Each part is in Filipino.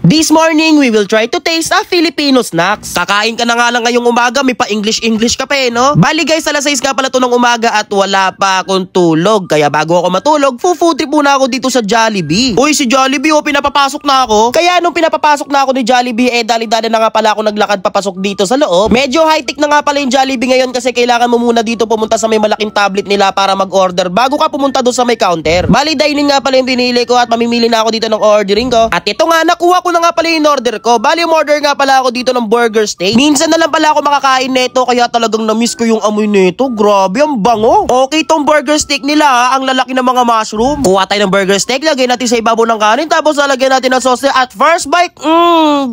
This morning, we will try to taste a Filipino snacks. Kakain ka na nga lang ngayong umaga, may pa English ka pa no? Bali guys, alas 6 ka pala to ng umaga at wala pa akong tulog. Kaya bago ako matulog, food trip muna ako dito sa Jollibee. Uy, si Jollibee pinapapasok na ako. Kaya nung pinapapasok na ako ni Jollibee, dali-dali na nga pala ako naglakad papasok dito sa loob. Medyo high-tech na nga pala yung Jollibee ngayon kasi kailangan mo muna dito pumunta sa may malaking tablet nila para mag-order bago ka pumunta doon sa may counter. Bali, dining nga pala yung pinili ko at mamimili na ako dito ng ordering ko. At ito nga, nakuha ko na nga pala yung order ko. Bali, order nga pala ako dito ng burger steak. Minsan na lang pala ako makakain neto kaya talagang na-miss ko yung amoy neto. Grabe, ang bango. Okay tong burger steak nila, ang lalaki ng mga mushroom. Kuha tayo ng burger steak, lagay natin sa ibabaw ng kanin, tapos lalagyan natin ng sauce at first bite.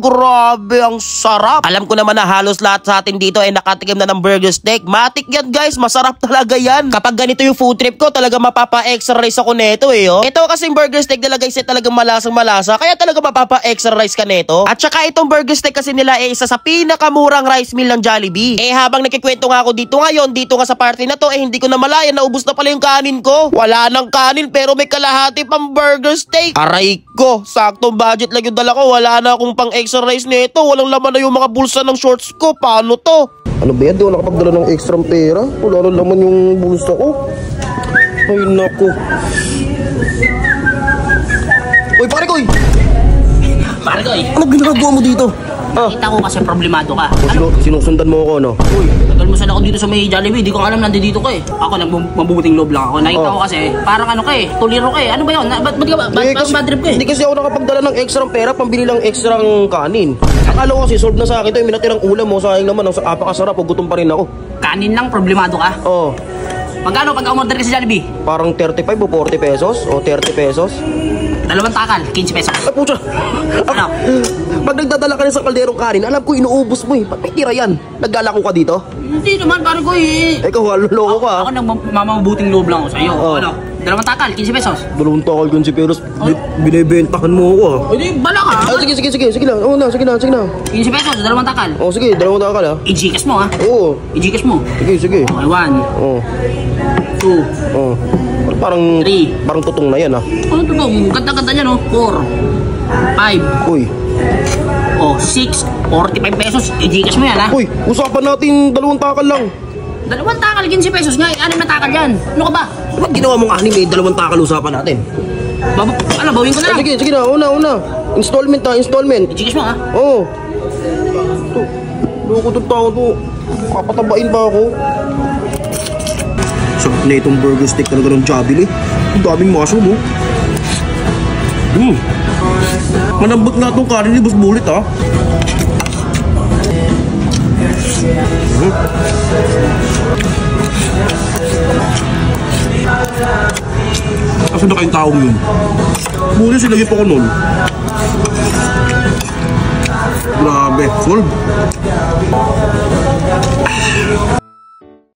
Grabe, ang sarap. Alam ko naman na halos lahat sa atin dito ay nakatikim na ng burger steak. Matik yan guys, masarap talaga yan. Kapag ganito yung food trip ko, talaga mapapa-extra rice ako neto Ito kasing burger steak nila guys ay talagang malasang malasa, kaya talaga mapapa-extra rice ka neto. At saka itong burger steak kasi nila isa sa pinakamurang rice meal ng Jollibee. Habang nagkikwento nga ako dito ngayon, dito nga sa party na to, hindi ko na malaya, naubos na pala yung kanin ko. Wala nang kanin pero may kalahati pang burger steak. Aray ko, saktong budget lang yung dala ko, wala na akong pang extra rice nito. Walang laman na yung mga bulsa ng shorts ko. Paano to? Ano ba yan? Di ako nakapagdala ng extra pera. Wala na laman yung bulsa ko. Ay naku. Uy, pare ko! Pare ko Anong ginagawa mo dito? Nakita ko kasi problemado ka. Sinusundan mo ako, no? Uy, tagal mo sana ako dito sa may Jollibee. Di ko alam nandito ka Ako mabubuting loob lang ako. Nakita ko kasi parang ano ka tuliro ka Ano ba yun? Ba't bad trip ka Hindi kasi ako nakapagdala ng extra pera, pambili lang extra kanin. Akala ko kasi solve na sa akin ito. Yung minatirang ulam mo, sayang naman. Ang apakasarap, gutom pa rin ako. Kanin lang, problemado ka? Oo. Magkano pag umorder ka sa Jollibee? Parang 35 o 40 pesos o 30 pesos. Dalawang takal, 15 pesos. Ay, pucha. Ano? Pag nagdadala ka rin sa kalderong kanin, alam ko inuubos mo Ba't may tira yan? Naglalako ka dito? Hindi naman, pare ko Ikaw, loko ka. Ako nagmamabuting loob lang ako sa iyo. Ano? Dalawang takal, 15 pesos. Dalawang takal, 15 pesos. Binibentahan mo ako Hindi, bala ka. Sige na. Oo na, sige na. 15 pesos, dalawang takal. Sige, dalawang takal I-Gcash mo Oo. I-Gcash mo. Sige. Okay, 1. 2. Parang 3. Parang tutong na yan Ano to ba? Ganda-ganda niya 4. 5. Uy. 6. 45 pesos. I-Gcash mo yan Uy, usapan natin dalawang takal lang. Dalawang takal, 15 pesos nga. 6 na takal yan. Ano ka ba? Ba't ginawa mong anime, dalawang takal usapan natin? Bawin ko na lang. Sige na, una. Installment. I-Gcash mo Oo. Loko itong tao to. Papatabain pa ako. Sarap na itong burger steak talaga ng Jollibee. Ang daming mushroom Manambot nga itong kanin ni Boss Bulit Asan na kayong taong yun? Bulit silagay pa ko nun. Grabe, solve.